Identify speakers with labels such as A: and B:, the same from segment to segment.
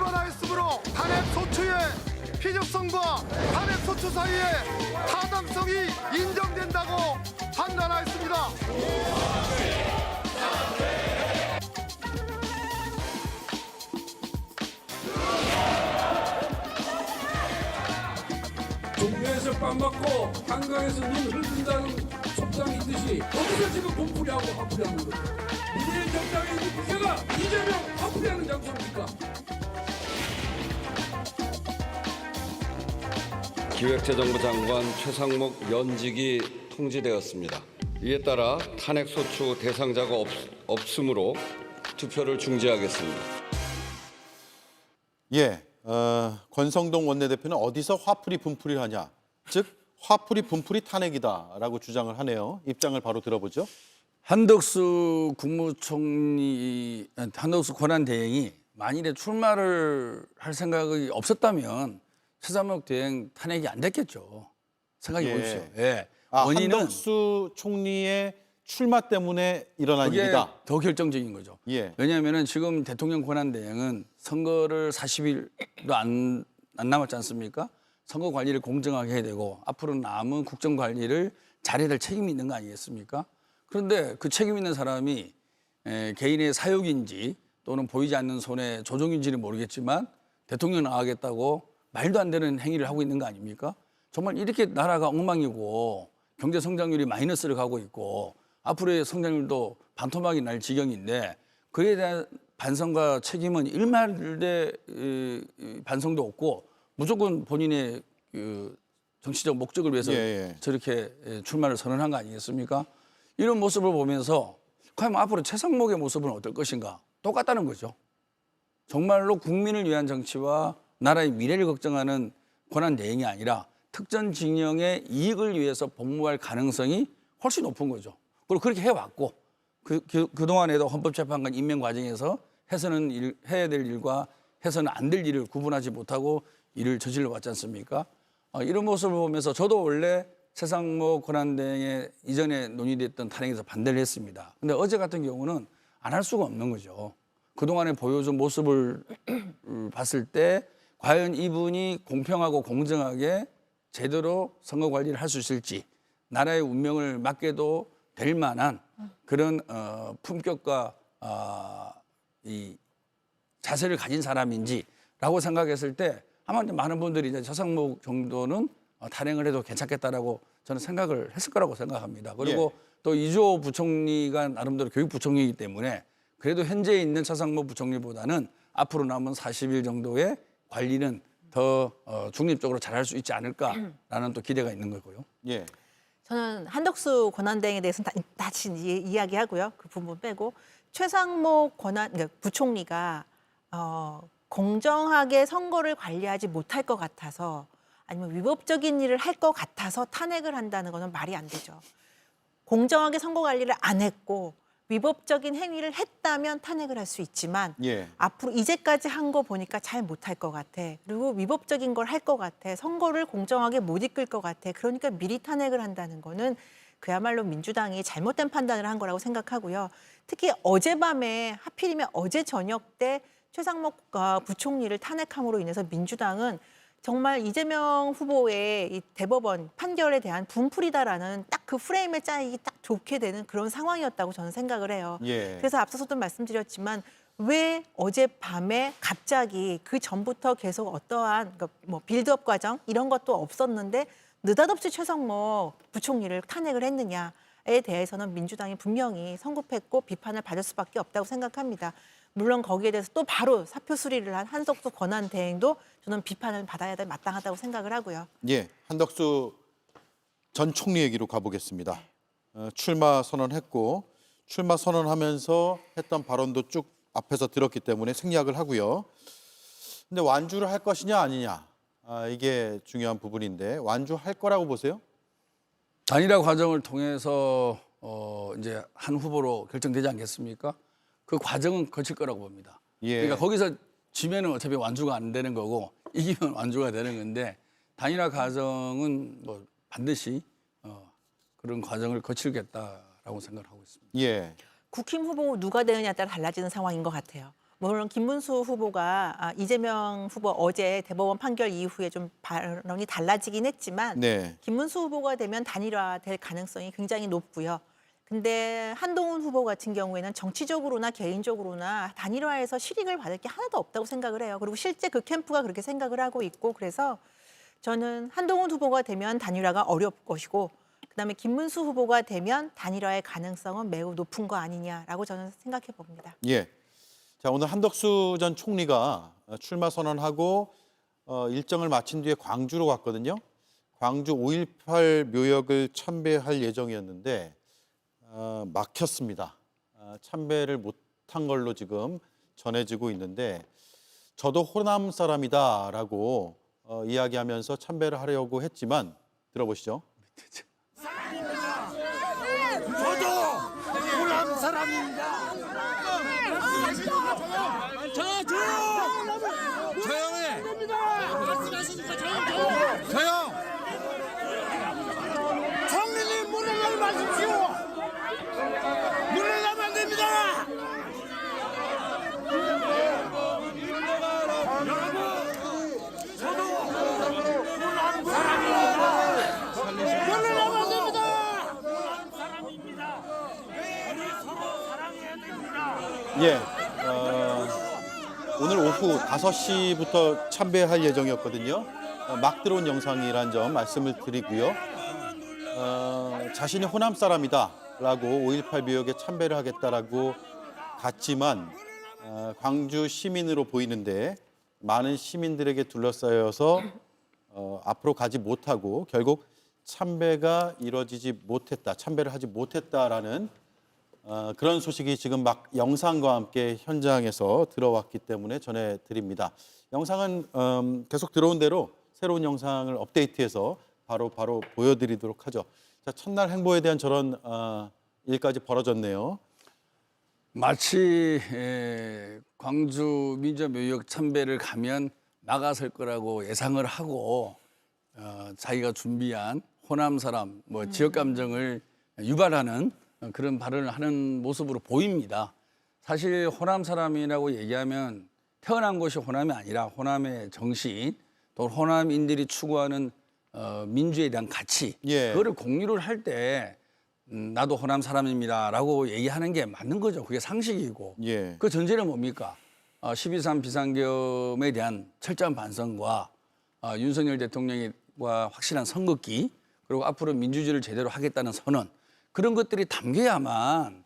A: 드러나 있으므로 탄핵 소추의 필요성과 탄핵 소추 사이의 타당성이 인정된다고 판단하였습니다.
B: 종묘에서 빵 먹고 한강에서 눈 흘린다는 속담이 있듯이 어디서 지금 분풀이하고 화풀이하는 거예요? 문재인 정당의 이 부캐가 이재명 화풀이하는 장소입니까?
C: 기획재정부 장관 최상목 면직이 통지되었습니다. 이에 따라 탄핵소추 대상자가 없으므로 투표를 중지하겠습니다.
D: 예, 권성동 원내대표는 어디서 화풀이 분풀이를 하냐, 즉 화풀이 분풀이 탄핵이다라고 주장을 하네요. 입장을 바로 들어보죠.
E: 한덕수 국무총리, 한덕수 권한대행이 만일에 출마를 할 생각이 없었다면 최상목 대행 탄핵이 안 됐겠죠. 생각해 보십시오. 예. 원인은
D: 한덕수 총리의 출마 때문에 일어난
E: 그게
D: 일이다.
E: 더 결정적인 거죠.
D: 예.
E: 왜냐하면 지금 대통령 권한대행은 선거를 40일도 안 남았지 않습니까? 선거 관리를 공정하게 해야 되고 앞으로 남은 국정 관리를 잘해야 될 책임이 있는 거 아니겠습니까? 그런데 그 책임 있는 사람이 개인의 사욕인지 또는 보이지 않는 손의 조종인지는 모르겠지만 대통령 나가겠다고 말도 안 되는 행위를 하고 있는 거 아닙니까? 정말 이렇게 나라가 엉망이고 경제 성장률이 마이너스를 가고 있고 앞으로의 성장률도 반토막이 날 지경인데 그에 대한 반성과 책임은 일말의 반성도 없고 무조건 본인의 그 정치적 목적을 위해서 저렇게 출마를 선언한 거 아니겠습니까? 이런 모습을 보면서 과연 앞으로 최상목의 모습은 어떨 것인가? 똑같다는 거죠. 정말로 국민을 위한 정치와 나라의 미래를 걱정하는 권한 대행이 아니라 특정 진영의 이익을 위해서 복무할 가능성이 훨씬 높은 거죠. 그리고 그렇게 해왔고 그동안에도 헌법재판관 임명 과정에서 해야 될 일과 해서는 안 될 일을 구분하지 못하고 일을 저질러 왔지 않습니까? 이런 모습을 보면서 저도 원래 최상목 권한대행의 이전에 논의됐던 탄핵에서 반대를 했습니다. 근데 어제 같은 경우는 안 할 수가 없는 거죠. 그동안에 보여준 모습을 봤을 때 과연 이분이 공평하고 공정하게 제대로 선거 관리를 할 수 있을지 나라의 운명을 맡게도 될 만한 그런 품격과 이 자세를 가진 사람인지라고 생각했을 때 아마 많은 분들이 이제 최상목 정도는 탄핵을 해도 괜찮겠다라고 저는 생각을 했을 거라고 생각합니다. 그리고 또 이주호 부총리가 나름대로 교육부총리이기 때문에 그래도 현재 있는 최상목 부총리보다는 앞으로 남은 40일 정도의 관리는 더 중립적으로 잘할 수 있지 않을까라는 또 기대가 있는 거고요.
D: 예.
F: 저는 한덕수 권한대행에 대해서는 다시 이야기하고요. 그 부분 빼고 최상목 그러니까 부총리가 공정하게 선거를 관리하지 못할 것 같아서 아니면 위법적인 일을 할 것 같아서 탄핵을 한다는 것은 말이 안 되죠. 공정하게 선거 관리를 안 했고 위법적인 행위를 했다면 탄핵을 할 수 있지만 앞으로 이제까지 한 거 보니까 잘 못할 것 같아. 그리고 위법적인 걸 할 것 같아. 선거를 공정하게 못 이끌 것 같아. 그러니까 미리 탄핵을 한다는 거는 그야말로 민주당이 잘못된 판단을 한 거라고 생각하고요. 특히 어젯밤에 하필이면 어제 저녁 때 최상목 부총리를 탄핵함으로 인해서 민주당은 정말 이재명 후보의 이 대법원 판결에 대한 분풀이다라는 딱 그 프레임에 짜이기 딱 좋게 되는 그런 상황이었다고 저는 생각을 해요. 그래서 앞서서도 말씀드렸지만 왜 어젯밤에 갑자기 그 전부터 계속 어떠한 뭐 빌드업 과정 이런 것도 없었는데 느닷없이 최상목 부총리를 탄핵을 했느냐에 대해서는 민주당이 분명히 성급했고 비판을 받을 수밖에 없다고 생각합니다. 물론 거기에 대해서 또 바로 사표 수리를 한 한덕수 권한대행도 저는 비판을 받아야 될 마땅하다고 생각을 하고요.
D: 예, 한덕수 전 총리 얘기로 가보겠습니다. 출마 선언했고 출마 선언하면서 했던 발언도 쭉 앞에서 들었기 때문에 생략을 하고요. 근데 완주를 할 것이냐 아니냐 이게 중요한 부분인데 완주할 거라고 보세요?
E: 단일화 과정을 통해서 이제 한 후보로 결정되지 않겠습니까? 그 과정은 거칠 거라고 봅니다. 그러니까 거기서 지면은 어차피 완주가 안 되는 거고 이기면 완주가 되는 건데 단일화 과정은 뭐 반드시 그런 과정을 거치겠다라고 생각을 하고 있습니다.
D: 예.
F: 국힘 후보 누가 되느냐에 따라 달라지는 상황인 것 같아요. 물론 김문수 후보가 이재명 후보 어제 대법원 판결 이후에 좀 발언이 달라지긴 했지만
D: 네.
F: 김문수 후보가 되면 단일화될 가능성이 굉장히 높고요. 근데 한동훈 후보 같은 경우에는 정치적으로나 개인적으로나 단일화에서 실익을 받을 게 하나도 없다고 생각을 해요. 그리고 실제 그 캠프가 그렇게 생각을 하고 있고 그래서 저는 한동훈 후보가 되면 단일화가 어려울 것이고 그다음에 김문수 후보가 되면 단일화의 가능성은 매우 높은 거 아니냐라고 저는 생각해 봅니다.
D: 예. 자, 오늘 한덕수 전 총리가 출마 선언하고 일정을 마친 뒤에 광주로 갔거든요. 광주 5.18 묘역을 참배할 예정이었는데 막혔습니다. 참배를 못한 걸로 지금 전해지고 있는데 저도 호남 사람이다라고 이야기하면서 참배를 하려고 했지만 들어보시죠.
G: 총리님 물러나지 마십시오. 물러나면 안 됩니다. 물러나면 안 됩니다.
D: 예. 오늘 오후 5시부터 참배할 예정이었거든요. 막 들어온 영상이란 점 말씀을 드리고요. 자신이 호남 사람이다라고 5.18 묘역에 참배를 하겠다라고 갔지만 광주 시민으로 보이는데 많은 시민들에게 둘러싸여서 앞으로 가지 못하고 결국 참배가 이루어지지 못했다, 참배를 하지 못했다라는 그런 소식이 지금 막 영상과 함께 현장에서 들어왔기 때문에 전해드립니다. 영상은 계속 들어온 대로 새로운 영상을 업데이트해서 바로 보여드리도록 하죠. 자, 첫날 행보에 대한 저런 일까지 벌어졌네요.
E: 마치 광주 민주묘역 참배를 가면 나갔을 거라고 예상을 하고 자기가 준비한 호남 사람, 지역 감정을 유발하는 그런 발언을 하는 모습으로 보입니다. 사실 호남 사람이라고 얘기하면 태어난 곳이 호남이 아니라 호남의 정신, 또 호남인들이 추구하는 민주에 대한 가치,
D: 예.
E: 그거를 공유를 할 때 나도 호남 사람입니다라고 얘기하는 게 맞는 거죠. 그게 상식이고.
D: 예.
E: 그 전제는 뭡니까? 12.3 비상계엄에 대한 철저한 반성과 윤석열 대통령과 확실한 선긋기, 그리고 앞으로 민주주의를 제대로 하겠다는 선언, 그런 것들이 담겨야만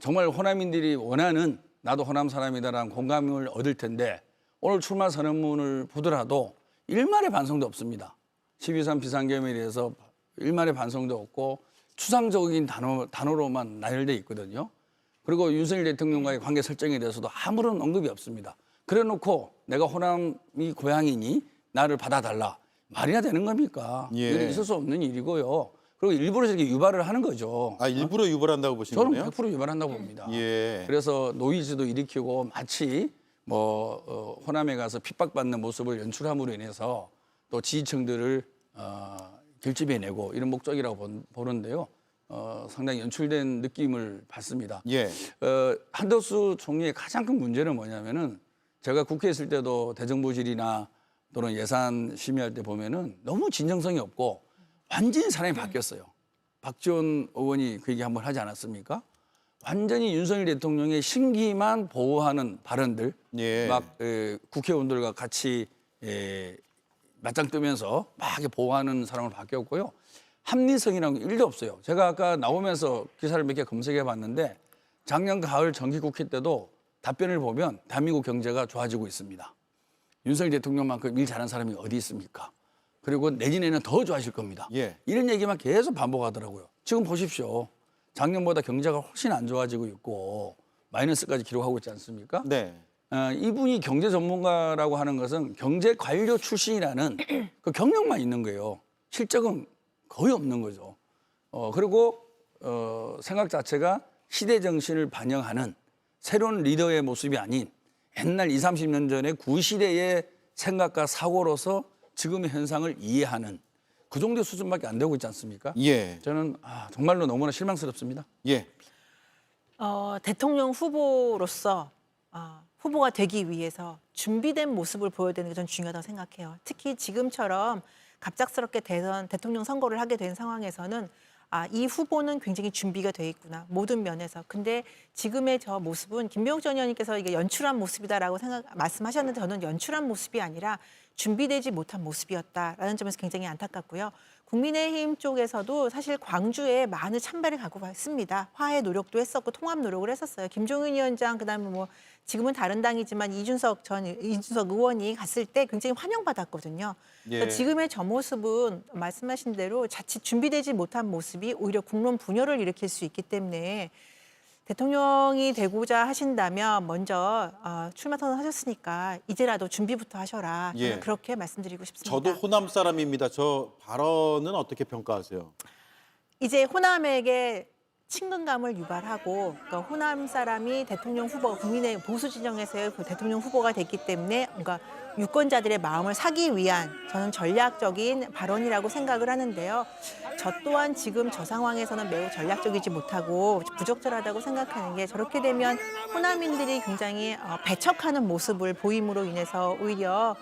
E: 정말 호남인들이 원하는 나도 호남 사람이다라는 공감을 얻을 텐데 오늘 출마 선언문을 보더라도 일말의 반성도 없습니다. 12.3 비상계엄에 대해서 일말의 반성도 없고 추상적인 단어로만 나열돼 있거든요. 그리고 윤석열 대통령과의 관계 설정에 대해서도 아무런 언급이 없습니다. 그래놓고 내가 호남이 고향이니 나를 받아달라. 말이나 되는 겁니까?
D: 예.
E: 이게 있을 수 없는 일이고요. 그리고 일부러 저렇게 유발을 하는 거죠.
D: 일부러 유발한다고 보시는
E: 저는
D: 거네요?
E: 100% 유발한다고 봅니다.
D: 예.
E: 그래서 노이즈도 일으키고 마치 호남에 가서 핍박받는 모습을 연출함으로 인해서 또 지지층들을 결집해내고 이런 목적이라고 보는데요. 상당히 연출된 느낌을 받습니다.
D: 예.
E: 한덕수 총리의 가장 큰 문제는 뭐냐면은 제가 국회에 있을 때도 대정부질이나 또는 예산 심의할 때 보면은 너무 진정성이 없고 완전히 사람이 바뀌었어요. 박지원 의원이 그 얘기 한번 하지 않았습니까? 완전히 윤석열 대통령의 심기만 보호하는 발언들,
D: 예.
E: 막 국회의원들과 같이 맞짱 뜨면서 막 이렇게 보호하는 사람으로 바뀌었고요. 합리성이라는 게 1도 없어요. 제가 아까 나오면서 기사를 몇 개 검색해 봤는데 작년 가을 정기국회 때도 답변을 보면 대한민국 경제가 좋아지고 있습니다. 윤석열 대통령만큼 일 잘하는 사람이 어디 있습니까? 그리고 내년에는 더 좋아질 겁니다.
D: 예.
E: 이런 얘기만 계속 반복하더라고요. 지금 보십시오. 작년보다 경제가 훨씬 안 좋아지고 있고 마이너스까지 기록하고 있지 않습니까?
D: 네.
E: 이분이 경제 전문가라고 하는 것은 경제 관료 출신이라는 그 경력만 있는 거예요. 실적은 거의 없는 거죠. 그리고 생각 자체가 시대 정신을 반영하는 새로운 리더의 모습이 아닌 옛날 20, 30년 전의 구시대의 생각과 사고로서 지금의 현상을 이해하는 그 정도의 수준밖에 안 되고 있지 않습니까?
D: 예.
E: 저는 정말로 너무나 실망스럽습니다.
D: 예.
F: 대통령 후보로서 후보가 되기 위해서 준비된 모습을 보여야 되는 게 전 중요하다고 생각해요. 특히 지금처럼 갑작스럽게 대통령 선거를 하게 된 상황에서는 이 후보는 굉장히 준비가 돼 있구나, 모든 면에서. 근데 지금의 저 모습은 김병욱 전 의원님께서 이게 연출한 모습이다라고 말씀하셨는데, 저는 연출한 모습이 아니라 준비되지 못한 모습이었다라는 점에서 굉장히 안타깝고요. 국민의힘 쪽에서도 사실 광주에 많은 찬배를 갖고 왔습니다. 화해 노력도 했었고 통합 노력을 했었어요. 김종인 위원장, 그다음에 뭐 지금은 다른 당이지만 이준석 의원이 갔을 때 굉장히 환영받았거든요. 그러니까
D: 예.
F: 지금의 저 모습은 말씀하신 대로 자칫 준비되지 못한 모습이 오히려 국론 분열을 일으킬 수 있기 때문에 대통령이 되고자 하신다면 먼저 출마 선언하셨으니까 이제라도 준비부터 하셔라. 저는
D: 예.
F: 그렇게 말씀드리고 싶습니다.
D: 저도 호남 사람입니다. 저 발언은 어떻게 평가하세요?
F: 이제 호남에게 친근감을 유발하고, 그러니까 호남 사람이 대통령 후보가 국민의 보수 진영에서의 그 대통령 후보가 됐기 때문에 뭔가 유권자들의 마음을 사기 위한 저는 전략적인 발언이라고 생각을 하는데요. 저 또한 지금 저 상황에서는 매우 전략적이지 못하고 부적절하다고 생각하는 게, 저렇게 되면 호남인들이 굉장히 배척하는 모습을 보임으로 인해서 오히려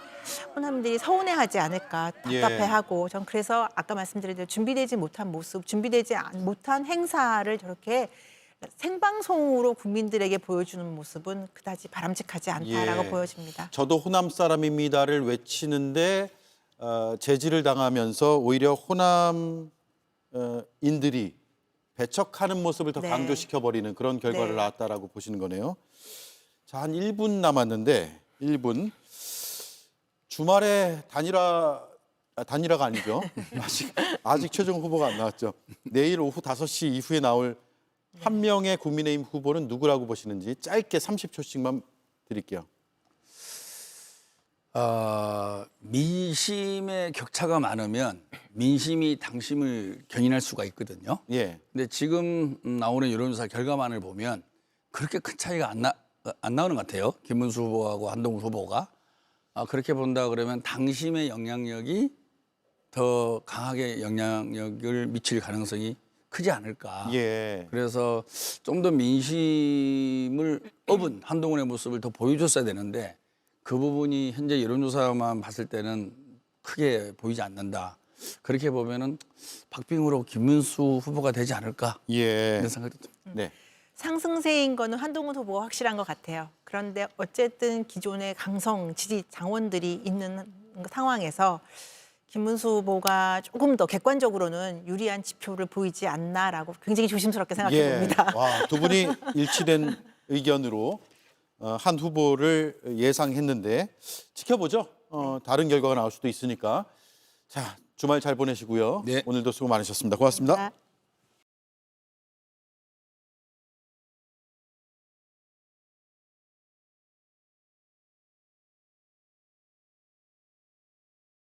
F: 호남인들이 서운해하지 않을까, 답답해하고, 전 그래서 아까 말씀드린 대로 준비되지 못한 모습, 준비되지 못한 행사를 저렇게 생방송으로 국민들에게 보여주는 모습은 그다지 바람직하지 않다라고
D: 예.
F: 보여집니다.
D: 저도 호남 사람입니다를 외치는데 제지를 당하면서 오히려 호남 인들이 배척하는 모습을 더
F: 네.
D: 강조시켜버리는 그런 결과를
F: 네.
D: 낳았다라고 보시는 거네요. 자, 한 1분 남았는데 1분. 주말에 단일화가 아니죠. 아직 최종 후보가 안 나왔죠. 내일 오후 5시 이후에 나올 한 명의 국민의힘 후보는 누구라고 보시는지 짧게 30초씩만 드릴게요.
E: 민심의 격차가 많으면 민심이 당심을 견인할 수가 있거든요.
D: 예.
E: 근데 지금 나오는 여론조사 결과만을 보면 그렇게 큰 차이가 안 나오는 것 같아요. 김문수 후보하고 한동훈 후보가. 그렇게 본다 그러면 당심의 영향력이 더 강하게 영향력을 미칠 가능성이 크지 않을까.
D: 예.
E: 그래서 좀 더 민심을 업은 한동훈의 모습을 더 보여줬어야 되는데 그 부분이 현재 여론조사만 봤을 때는 크게 보이지 않는다. 그렇게 보면은 박빙으로 김문수 후보가 되지 않을까
D: 예.
E: 이런 생각도 듭니다.
D: 네.
F: 상승세인 거는 한동훈 후보가 확실한 것 같아요. 그런데 어쨌든 기존의 강성 지지 장원들이 있는 상황에서 김문수 후보가 조금 더 객관적으로는 유리한 지표를 보이지 않나라고 굉장히 조심스럽게 생각해 봅니다.
D: 와, 두 분이 일치된 의견으로 한 후보를 예상했는데 지켜보죠. 다른 결과가 나올 수도 있으니까. 자, 주말 잘 보내시고요.
E: 네.
D: 오늘도 수고 많으셨습니다. 고맙습니다.